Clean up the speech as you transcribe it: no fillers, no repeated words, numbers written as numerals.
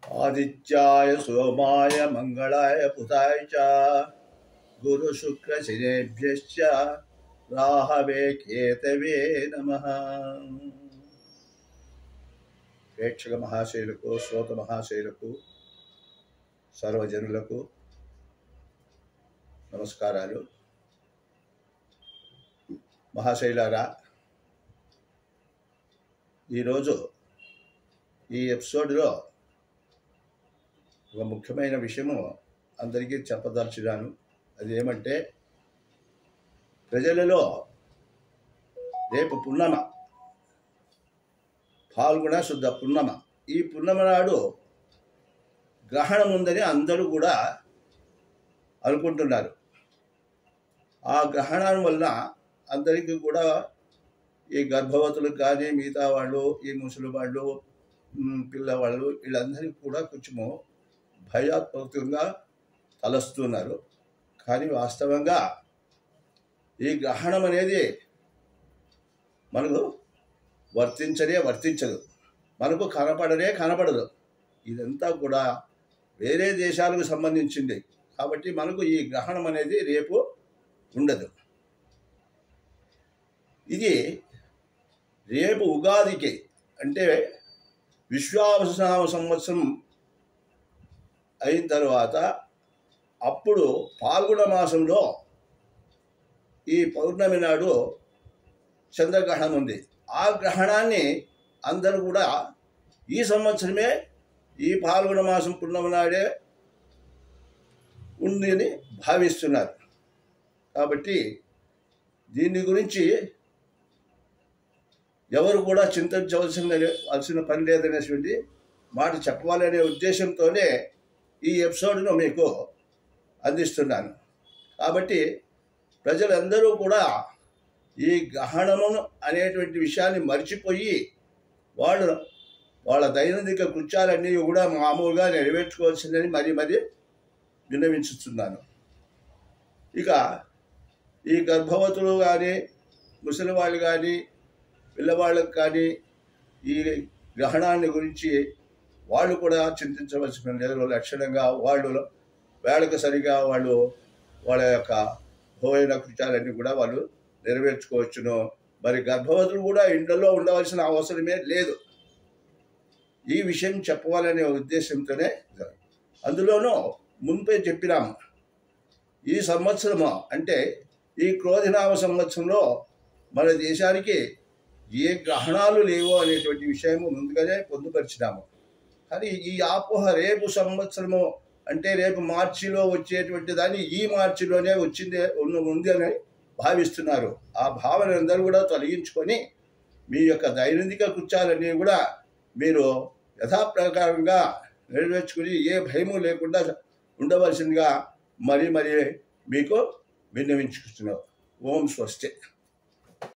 आदित्याय सोमाय मंगलाय बुधाय च गुरु शुक्र शनेभ्यश्च राहवे केतवे नमः। ప్రేక్షక మహాశయులకు శ్రోత మహాశయులకు సర్వజనులకు నమస్కారాలు. మహాశైలారా, ఈరోజు ఈ ఎపిసోడ్లో ఒక ముఖ్యమైన విషయము అందరికీ చెప్పదలుచున్నాను. అది ఏమంటే, ప్రజలలో రేపు పున్నమ, పాల్గొన శుద్ధ పున్నమ. ఈ పున్నమ నాడు గ్రహణం ఉందని అందరూ కూడా అనుకుంటున్నారు. ఆ గ్రహణం వలన అందరికీ కూడా ఈ గర్భవతులకు కానీ మిగతా వాళ్ళు, ఈ ముసలి వాళ్ళు, పిల్లవాళ్ళు, వీళ్ళందరికీ కూడా కొంచెము భయాత్మకంగా తలస్తున్నారు. కానీ వాస్తవంగా ఈ గ్రహణం అనేది మనకు వర్తించదు, మనకు కనపడదు. ఇదంతా కూడా వేరే దేశాలకు సంబంధించింది కాబట్టి మనకు ఈ గ్రహణం అనేది రేపు ఉండదు. ఇది రేపు ఉగాదికి, అంటే విశ్వావసనామ సంవత్సరం అయిన తర్వాత అప్పుడు పాల్గొన మాసంలో ఈ పౌర్ణమి నాడు చంద్రగ్రహణం ఉంది. ఆ గ్రహణాన్ని అందరూ కూడా ఈ సంవత్సరమే ఈ పాల్గొన మాసం పున్నమి నాడే ఉందని భావిస్తున్నారు. కాబట్టి దీని గురించి ఎవరు కూడా చింతించవలసిన పని లేదనేటువంటి మాట చెప్పాలనే ఉద్దేశంతోనే ఈ ఎపిసోడ్ను మీకు అందిస్తున్నాను. కాబట్టి ప్రజలందరూ కూడా ఈ గ్రహణము అనేటువంటి విషయాన్ని మర్చిపోయి వాళ్ళ దైనందిక కృత్యాలన్నీ కూడా మామూలుగా నెరవేర్చుకోవాల్సిందని మరీ విన్నవించుతున్నాను. ఇక ఈ గర్భవతులు కానీ, ముసలి వాళ్ళు కానీ, పిల్లవాళ్ళకు కానీ ఈ గ్రహణాన్ని గురించి వాళ్ళు కూడా చింతించవలసిన లేదు. లక్షణంగా వేళకు సరిగా వాళ్ళ యొక్క భోజన కృత్యాలన్నీ కూడా వాళ్ళు నెరవేర్చుకోవచ్చును. మరి గర్భవతులు కూడా ఇంట్లో ఉండవలసిన అవసరమే లేదు. ఈ విషయం చెప్పాలనే ఉద్దేశంతోనే, అందులోనూ మున్పే చెప్పినాము, ఈ సంవత్సరము అంటే ఈ క్రోధినామ సంవత్సరంలో మన దేశానికి ఏ గ్రహణాలు లేవు అనేటువంటి విషయము ముందుగానే పొందుపరిచినాము. కానీ ఈ అపోహ రేపు సంవత్సరము అంటే రేపు మార్చిలో వచ్చేటువంటి దాన్ని ఈ మార్చిలోనే ఉంది అని భావిస్తున్నారు. ఆ భావన అందరూ కూడా తొలగించుకొని మీ యొక్క దైనందిక కృత్యాలన్నీ కూడా మీరు యథాప్రకారంగా నెరవేర్చుకుని ఏ భయము లేకుండా ఉండవలసిందిగా మరీ మీకు విన్నవించుకుంటున్నాం. ఓం స్వస్తి.